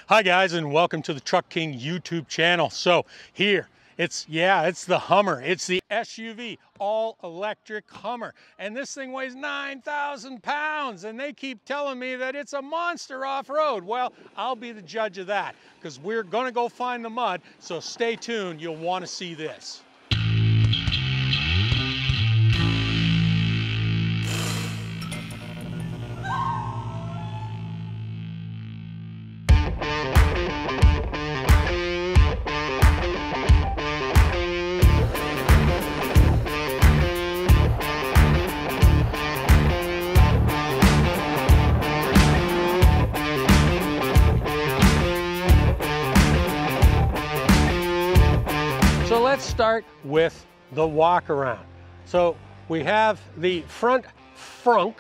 Hi guys, and welcome to the Truck King YouTube channel. So here, it's the Hummer. It's the SUV, all-electric Hummer. And this thing weighs 9,000 pounds, and they keep telling me that it's a monster off-road. Well, I'll be the judge of that, because we're gonna go find the mud, so stay tuned, you'll wanna see this. So let's start with the walk around. So we have the front frunk,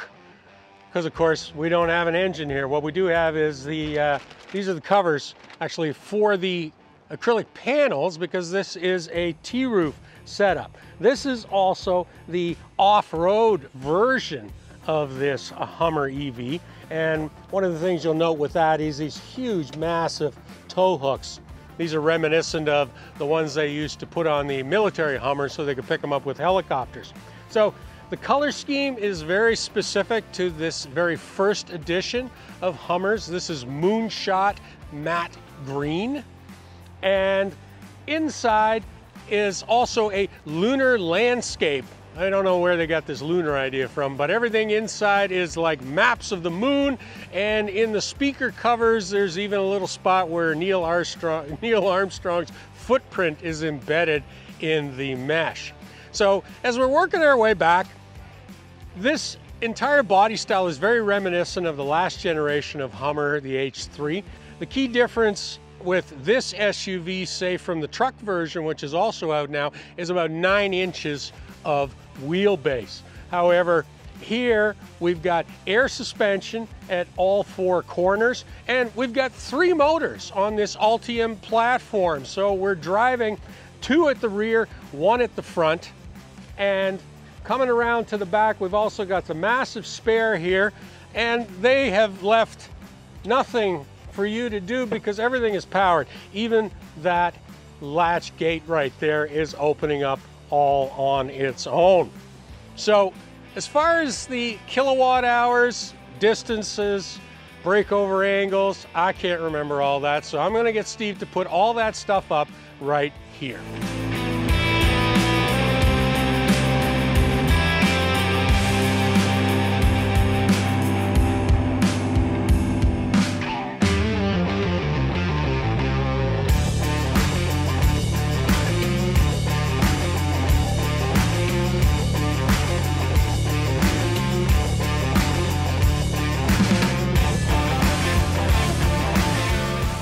because of course we don't have an engine here. What we do have is these are the covers actually for the acrylic panels, because this is a T-roof setup. This is also the off-road version of this Hummer EV. And one of the things you'll note with that is these huge, massive tow hooks. These are reminiscent of the ones they used to put on the military Hummers so they could pick them up with helicopters. So the color scheme is very specific to this very first edition of Hummers. This is Moonshot Matte Green. And inside is also a lunar landscape. I don't know where they got this lunar idea from, but everything inside is like maps of the moon, and in the speaker covers there's even a little spot where Neil Armstrong's footprint is embedded in the mesh. So as we're working our way back, this entire body style is very reminiscent of the last generation of Hummer, the H3. The key difference with this SUV, say from the truck version, which is also out now, is about 9 inches of wheelbase. However, here we've got air suspension at all 4 corners, and we've got 3 motors on this Ultium platform. So we're driving 2 at the rear, 1 at the front, and coming around to the back, we've also got the massive spare here, and they have left nothing for you to do because everything is powered. Even that latch gate right there is opening up all on its own. So as far as the kilowatt hours, distances, breakover angles, I can't remember all that, so I'm going to get Steve to put all that stuff up right here.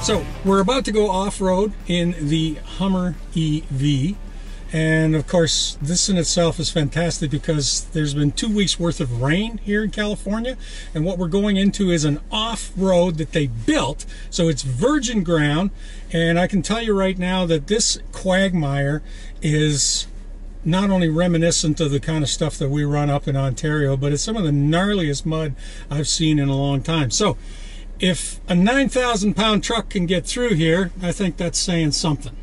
So we're about to go off-road in the Hummer EV, and of course this in itself is fantastic because there's been 2 weeks worth of rain here in California, and what we're going into is an off-road that they built, so it's virgin ground. And I can tell you right now that this quagmire is not only reminiscent of the kind of stuff that we run up in Ontario, but it's some of the gnarliest mud I've seen in a long time. So if a 9,000 pound truck can get through here, I think that's saying something.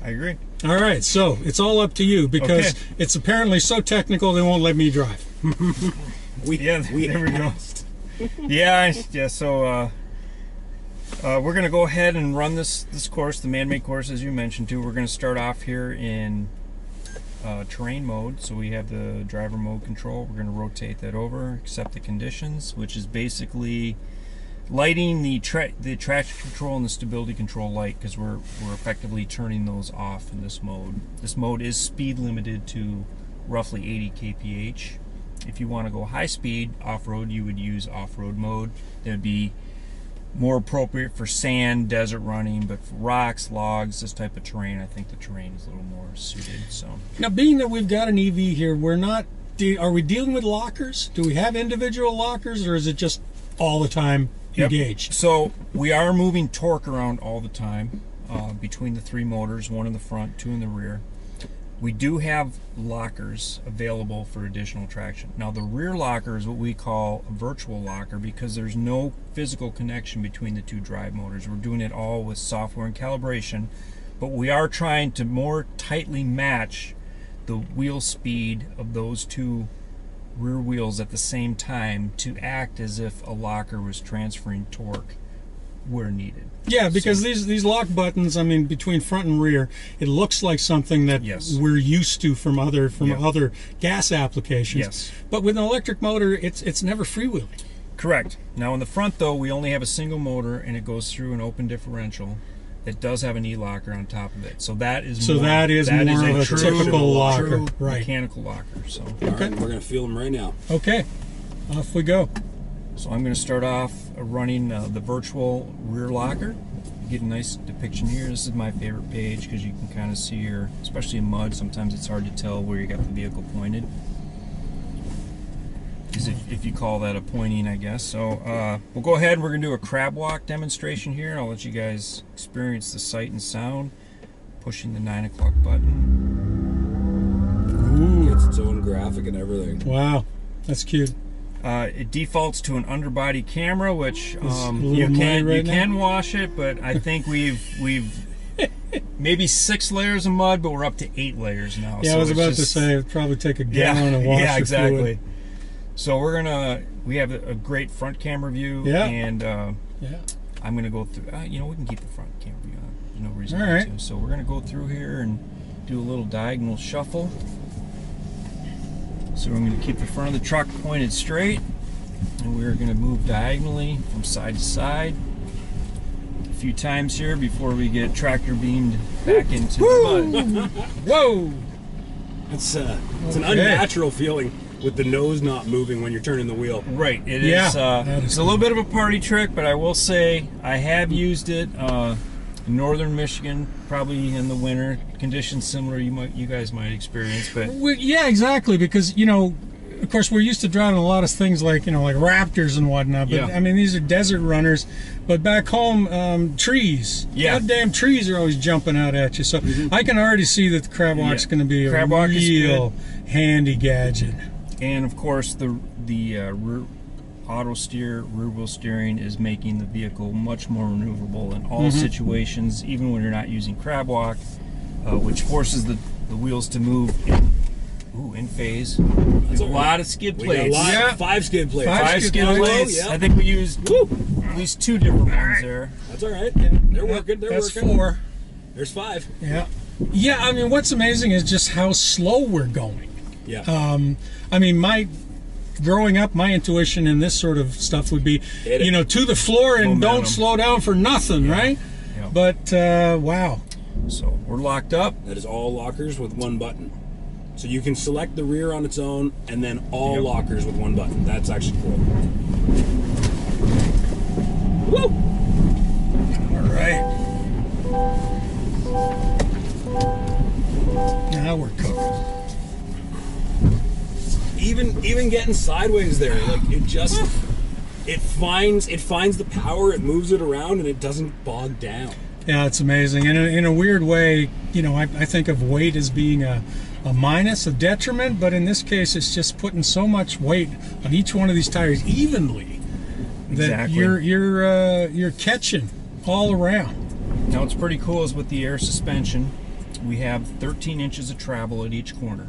I agree. All right, so it's all up to you, because it's apparently so technical they won't let me drive. There we go. So we're going to go ahead and run this course, the man-made course, as you mentioned too. We're going to start off here in terrain mode. So we have the driver mode control. We're going to rotate that over, accept the conditions, which is basically lighting the traction control and the stability control light, because we're effectively turning those off in this mode. This mode is speed limited to roughly 80 kph. If you want to go high speed off-road, you would use off-road mode. That would be more appropriate for sand, desert running, but for rocks, logs, this type of terrain, I think the terrain is a little more suited. So now, being that we've got an EV here, are we dealing with lockers? Do we have individual lockers, or is it just all the time engaged? So we are moving torque around all the time between the 3 motors, 1 in the front, 2 in the rear. We do have lockers available for additional traction. Now the rear locker is what we call a virtual locker because there's no physical connection between the two drive motors. We're doing it all with software and calibration, but we are trying to more tightly match the wheel speed of those two rear wheels at the same time to act as if a locker was transferring torque where needed. Yeah, because these lock buttons, I mean, between front and rear, it looks like something that we're used to from other gas applications. Yes. But with an electric motor, it's never freewheeling. Correct. Now in the front though, we only have a single motor and it goes through an open differential. It does have an e-locker on top of it. So that is more of a typical locker. Right. Mechanical locker. So all right, we're going to feel them right now. Okay. Off we go. So I'm going to start off running the virtual rear locker. Get a nice depiction here. This is my favorite page because you can kind of see here, especially in mud, sometimes it's hard to tell where you got the vehicle pointed. If you call that a pointing, I guess. So we'll go ahead and we're going to do a crab walk demonstration here. I'll let you guys experience the sight and sound. Pushing the 9 o'clock button. Ooh. Gets its own graphic and everything. Wow, that's cute. It defaults to an underbody camera, which you can wash it, but I think we've maybe 6 layers of mud, but we're up to 8 layers now. Yeah, so I was about to say it'd probably take a gallon of washer exactly. fluid. So we have a great front camera view, and I'm gonna go through. We can keep the front camera view on. There's no reason not to. So we're gonna go through here and do a little diagonal shuffle. So we're going to keep the front of the truck pointed straight, and we're going to move diagonally from side to side a few times here before we get tractor beamed back into the mud. Whoa! It's an unnatural feeling with the nose not moving when you're turning the wheel. Right. It is. It's a little bit of a party trick, but I will say I have used it in northern Michigan, probably in the winter. Conditions similar you guys might experience, but yeah, exactly, because of course we're used to driving a lot of things like like Raptors and whatnot, but I mean these are desert runners, but back home trees, goddamn trees are always jumping out at you, so I can already see that the crab walk's going to be a real handy gadget. And of course the rear auto steer, rear wheel steering is making the vehicle much more maneuverable in all situations, even when you're not using crab walk, which forces the wheels to move in phase. There's a lot of skid plates. 5 skid plates. 5 skid plates. I think we used at least 2 different ones there. That's all right. They're working. That's 4. There's 5. Yeah. I mean, what's amazing is just how slow we're going. Yeah. I mean, growing up, my intuition in this sort of stuff would be, to the floor and don't slow down for nothing, right? Yeah. But, wow. So we're locked up. That is all lockers with 1 button. So you can select the rear on its own and then all lockers with 1 button. That's actually cool. Woo! All right. Now we're cooking. Even getting sideways there, like it finds the power, it moves it around, and it doesn't bog down. Yeah, it's amazing. And in a weird way, I think of weight as being a minus, a detriment, but in this case, it's just putting so much weight on each one of these tires evenly that you're catching all around. Now, what's pretty cool is with the air suspension, we have 13 inches of travel at each corner.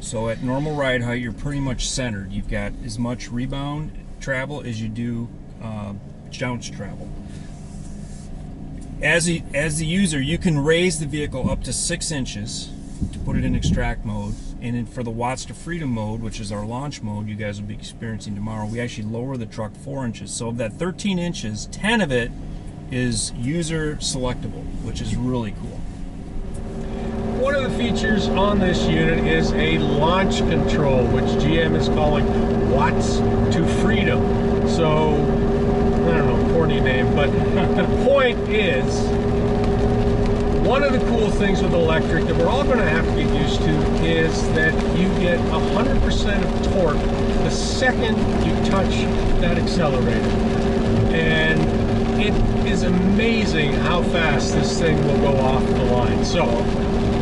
So at normal ride height, you're pretty much centered. You've got as much rebound travel as you do jounce travel. As the user, you can raise the vehicle up to 6 inches to put it in extract mode, and then for the watts to freedom mode, which is our launch mode you guys will be experiencing tomorrow, we actually lower the truck 4 inches. So of that 13 inches, 10 of it is user selectable, which is really cool. One of the features on this unit is a launch control, which GM is calling watts to freedom. So, I don't know, corny name, but the point is, one of the cool things with electric that we're all going to have to get used to is that you get 100% of torque the second you touch that accelerator. And it is amazing how fast this thing will go off the line. So,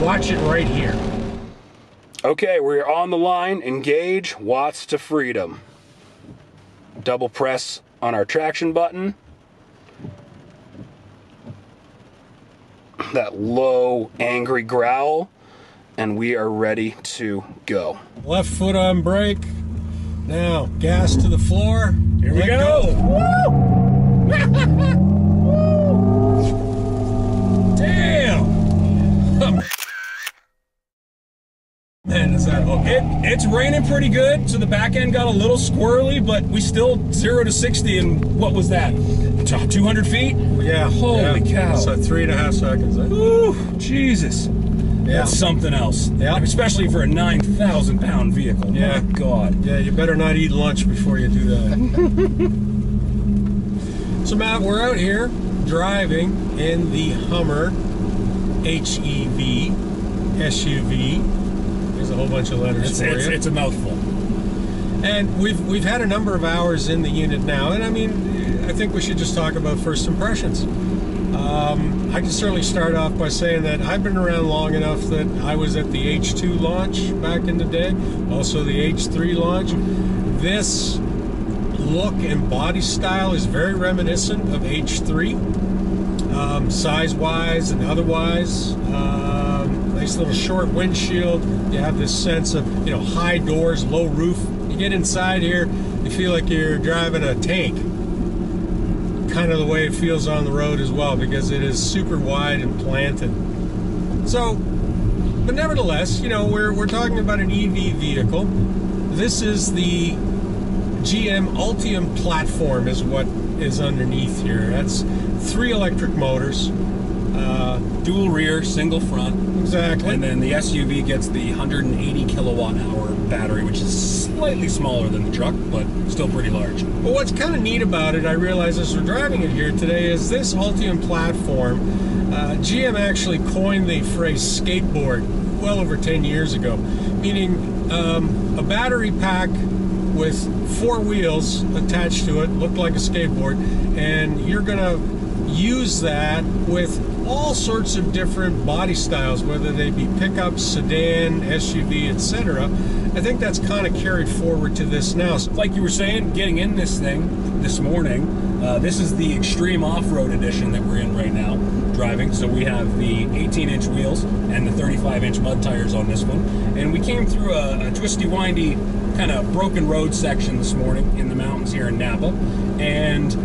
watch it right here. Okay, we're on the line. Engage, watts to freedom. Double press on our traction button. That low, angry growl, and we are ready to go. Left foot on brake. Now, gas to the floor. Here we go. Damn! Man, is that okay? It's raining pretty good, so the back end got a little squirrely, but we still 0 to 60 in, what was that, 200 feet? Yeah. Holy cow. So 3.5 seconds. Ooh, Jesus. Yeah. That's something else. Yeah. Especially for a 9,000 pound vehicle. Yeah. My God. Yeah, you better not eat lunch before you do that. So Matt, we're out here driving in the Hummer HEV SUV. There's a whole bunch of letters for you. It's a mouthful. And we've had a number of hours in the unit now, and I mean, I think we should just talk about first impressions. I can certainly start off by saying that I've been around long enough that I was at the H2 launch back in the day, also the H3 launch. This look and body style is very reminiscent of H3, size-wise and otherwise. Nice little short windshield. You have this sense of, you know, high doors, low roof. You get inside here, you feel like you're driving a tank. Kind of the way it feels on the road as well, because it is super wide and planted. So, but nevertheless, you know, we're talking about an EV vehicle. This is the GM Ultium platform is what is underneath here. That's 3 electric motors. Dual rear, single front. Exactly. And then the SUV gets the 180 kilowatt hour battery, which is slightly smaller than the truck, but still pretty large. Well, what's kind of neat about it, I realize as we're driving it here today, is this Ultium platform. GM actually coined the phrase skateboard well over 10 years ago, meaning a battery pack with 4 wheels attached to it, looked like a skateboard, and you're gonna use that with all sorts of different body styles, whether they be pickups, sedan, SUV, etc. I think that's kind of carried forward to this now. So, Like you were saying, getting in this thing this morning, this is the Extreme Off-Road Edition that we're in right now, driving. So we have the 18-inch wheels and the 35-inch mud tires on this one. And we came through a twisty, windy, kind of broken road section this morning in the mountains here in Napa. And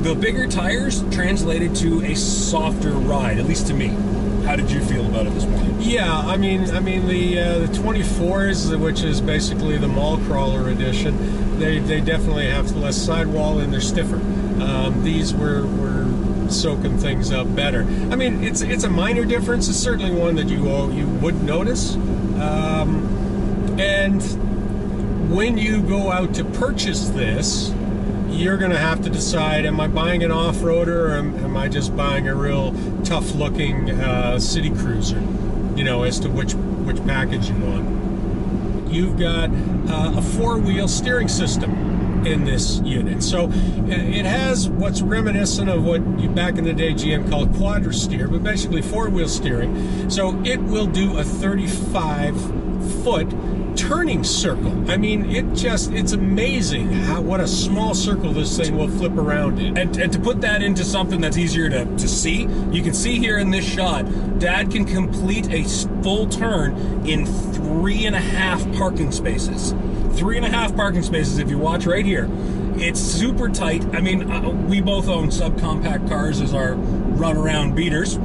the bigger tires translated to a softer ride, at least to me. How did you feel about it this morning? yeah, I mean the 24s, which is basically the mall crawler edition, they definitely have less sidewall and they're stiffer. These were soaking things up better. I mean, it's a minor difference. It's certainly one that you would notice. And when you go out to purchase this, you're going to have to decide, am I buying an off-roader or am I just buying a real tough-looking city cruiser, you know, as to which package you want. You've got a 4-wheel steering system in this unit. So it has what's reminiscent of what back in the day GM called quadra-steer, but basically 4-wheel steering. So it will do a 35-foot turning circle. I mean, it's amazing what a small circle this thing will flip around in. And to put that into something that's easier to see, you can see here in this shot, Dad can complete a full turn in 3.5 parking spaces. 3.5 parking spaces if you watch right here. It's super tight. I mean, we both own subcompact cars as our run-around beaters.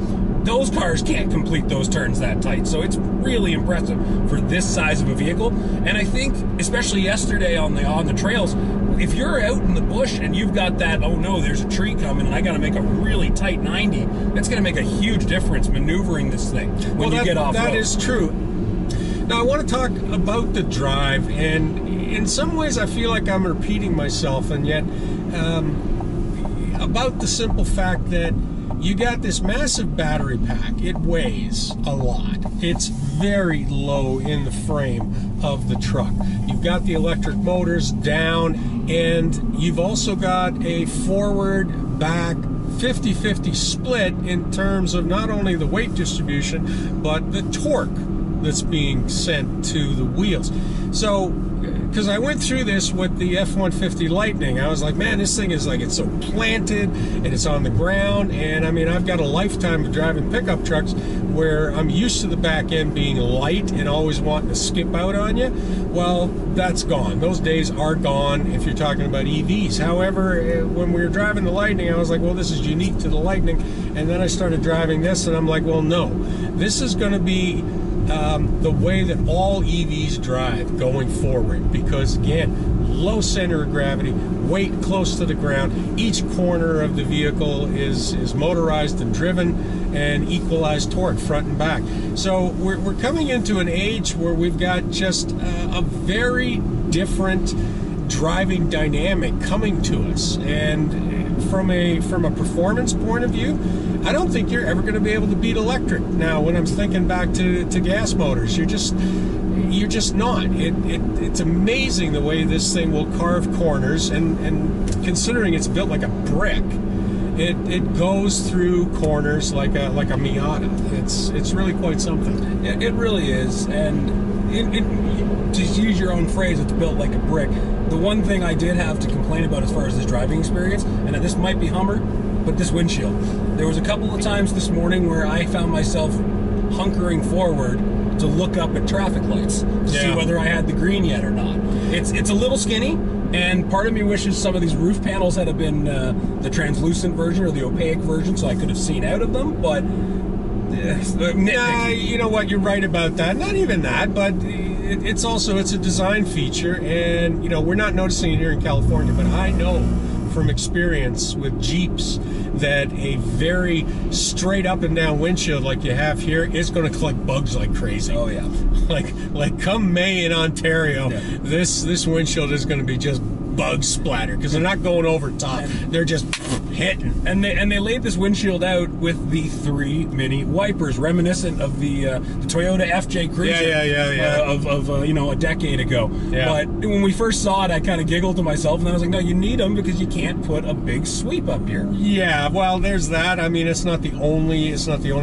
Those cars can't complete those turns that tight, so it's really impressive for this size of a vehicle. And I think, especially yesterday on the trails, if you're out in the bush and you've got that, oh no, there's a tree coming and I got to make a really tight 90, that's going to make a huge difference maneuvering this thing when you get off road. That is true. Now I want to talk about the drive, and in some ways I feel like I'm repeating myself, and yet about the simple fact that you got this massive battery pack. It weighs a lot. It's very low in the frame of the truck. You've got the electric motors down, and you've also got a forward, back, 50-50 split in terms of not only the weight distribution, but the torque that's being sent to the wheels. So, because I went through this with the F-150 Lightning, I was like, man, this thing is like, it's so planted and it's on the ground. And I mean, I've got a lifetime of driving pickup trucks where I'm used to the back end being light and always wanting to skip out on you. Well, that's gone. Those days are gone if you're talking about EVs. However, when we were driving the Lightning, I was like, well, this is unique to the Lightning. And then I started driving this and I'm like, well, no, this is going to be the way that all EVs drive going forward, because again, low center of gravity, weight close to the ground, each corner of the vehicle is motorized and driven, and equalized torque front and back. So we're coming into an age where we've got just a very different driving dynamic coming to us, and from a performance point of view, I don't think you're ever going to be able to beat electric. Now, when I'm thinking back to gas motors, you're just not. It's amazing the way this thing will carve corners, and considering it's built like a brick, it goes through corners like a Miata. It's really quite something. It really is, and to use your own phrase, it's built like a brick. The one thing I did have to complain about as far as this driving experience, and this might be Hummer, but this windshield. There was a couple of times this morning where I found myself hunkering forward to look up at traffic lights to see whether I had the green yet or not. It's a little skinny, and part of me wishes some of these roof panels had been the translucent version or the opaque version, so I could have seen out of them, but you know what, you're right about that. Not even that, but it's a design feature, and you know, we're not noticing it here in California, but I know from experience with Jeeps that a very straight up and down windshield like you have here is going to collect bugs like crazy. Oh yeah. Like come May in Ontario, this windshield is going to be just bug splatter, because they're not going over top, they're just hitting. And they laid this windshield out with the 3 mini wipers, reminiscent of the Toyota FJ Cruiser of you know, a decade ago. Yeah. But when we first saw it, I kind of giggled to myself, and then I was like, no, you need them because you can't put a big sweep up here. Yeah, well, there's that. I mean, it's not the only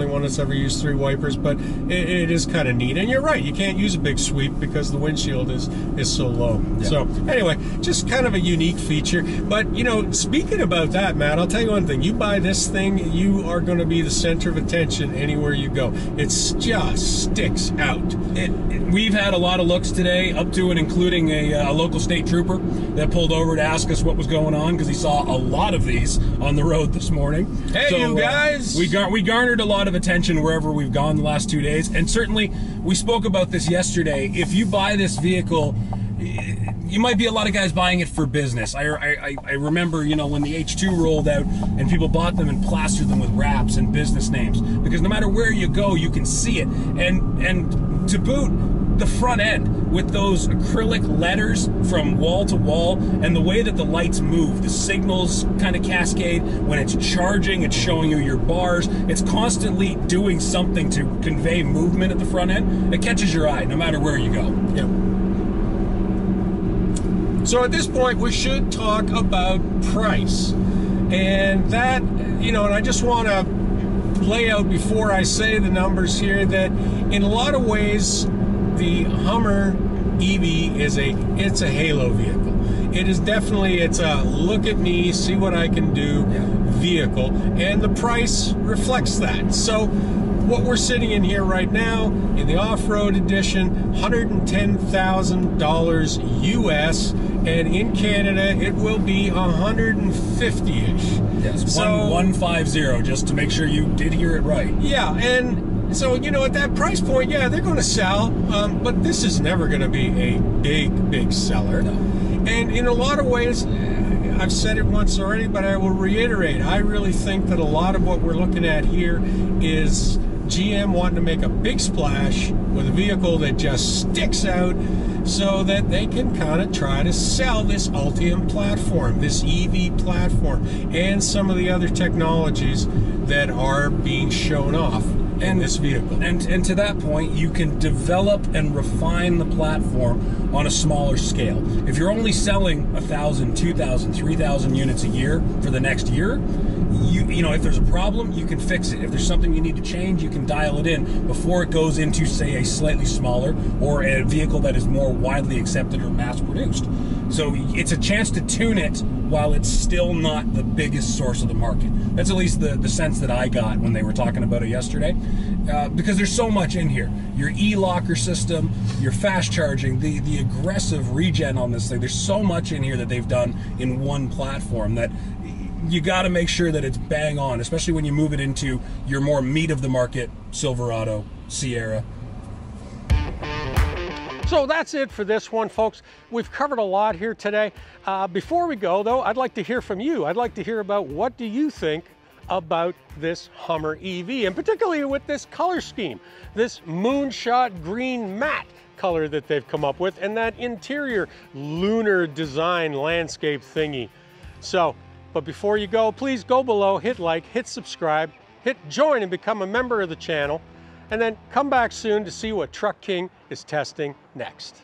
one that's ever used 3 wipers, but it is kind of neat. And you're right, you can't use a big sweep because the windshield is so low. Yeah. So anyway, just kind of a unique feature. But you know, speaking about that, Matt, I'll tell you one thing. You buy this thing, you are going to be the center of attention anywhere you go. It just sticks out. We've had a lot of looks today, up to and including a local state trooper that pulled over to ask us what was going on, because he saw a lot of these on the road this morning. Hey, so, you guys! We garnered a lot of attention wherever we've gone the last 2 days, and certainly we spoke about this yesterday. If you buy this vehicle, you might be a lot of guys buying it for business. I remember, you know, when the H2 rolled out and people bought them and plastered them with wraps and business names, because no matter where you go, you can see it. And to boot, the front end with those acrylic letters from wall to wall, and the way that the lights move, the signals kind of cascade. When it's charging, it's showing you your bars. It's constantly doing something to convey movement at the front end. It catches your eye no matter where you go. Yeah. So at this point, we should talk about price. And that, you know, and I just want to lay out before I say the numbers here that in a lot of ways, the Hummer EV it's a halo vehicle. It is definitely, it's a look at me, see what I can do vehicle, and the price reflects that. So what we're sitting in here right now in the off-road edition, $110,000 US, and in Canada it will be 150-ish. Yes, so 150, just to make sure you did hear it right. Yeah, and so, you know, at that price point, yeah, they're going to sell, but this is never going to be a big seller. No. And in a lot of ways, I've said it once already, but I will reiterate, I really think that a lot of what we're looking at here is GM wanting to make a big splash with a vehicle that just sticks out so that they can kind of try to sell this Ultium platform, this EV platform, and some of the other technologies that are being shown off in this vehicle. And to that point, you can develop and refine the platform on a smaller scale. If you're only selling 1,000, 2,000, 3,000 units a year for the next year, you know, if there's a problem, you can fix it. If there's something you need to change, you can dial it in before it goes into, say, a slightly smaller or a vehicle that is more widely accepted or mass produced. So it's a chance to tune it while it's still not the biggest source of the market. That's at least the sense that I got when they were talking about it yesterday. Because there's so much in here. Your e-locker system, your fast charging, the aggressive regen on this thing. There's so much in here that they've done in one platform that you got to make sure that it's bang on, especially when you move it into your more meat of the market Silverado, Sierra. So that's it for this one, folks. We've covered a lot here today. Before we go, though, I'd like to hear from you. I'd like to hear about what do you think about this Hummer EV, and particularly with this color scheme, this moonshot green matte color that they've come up with, and that interior lunar design landscape thingy. So, but before you go, please go below, hit like, hit subscribe, hit join and become a member of the channel, and then come back soon to see what Truck King is testing next.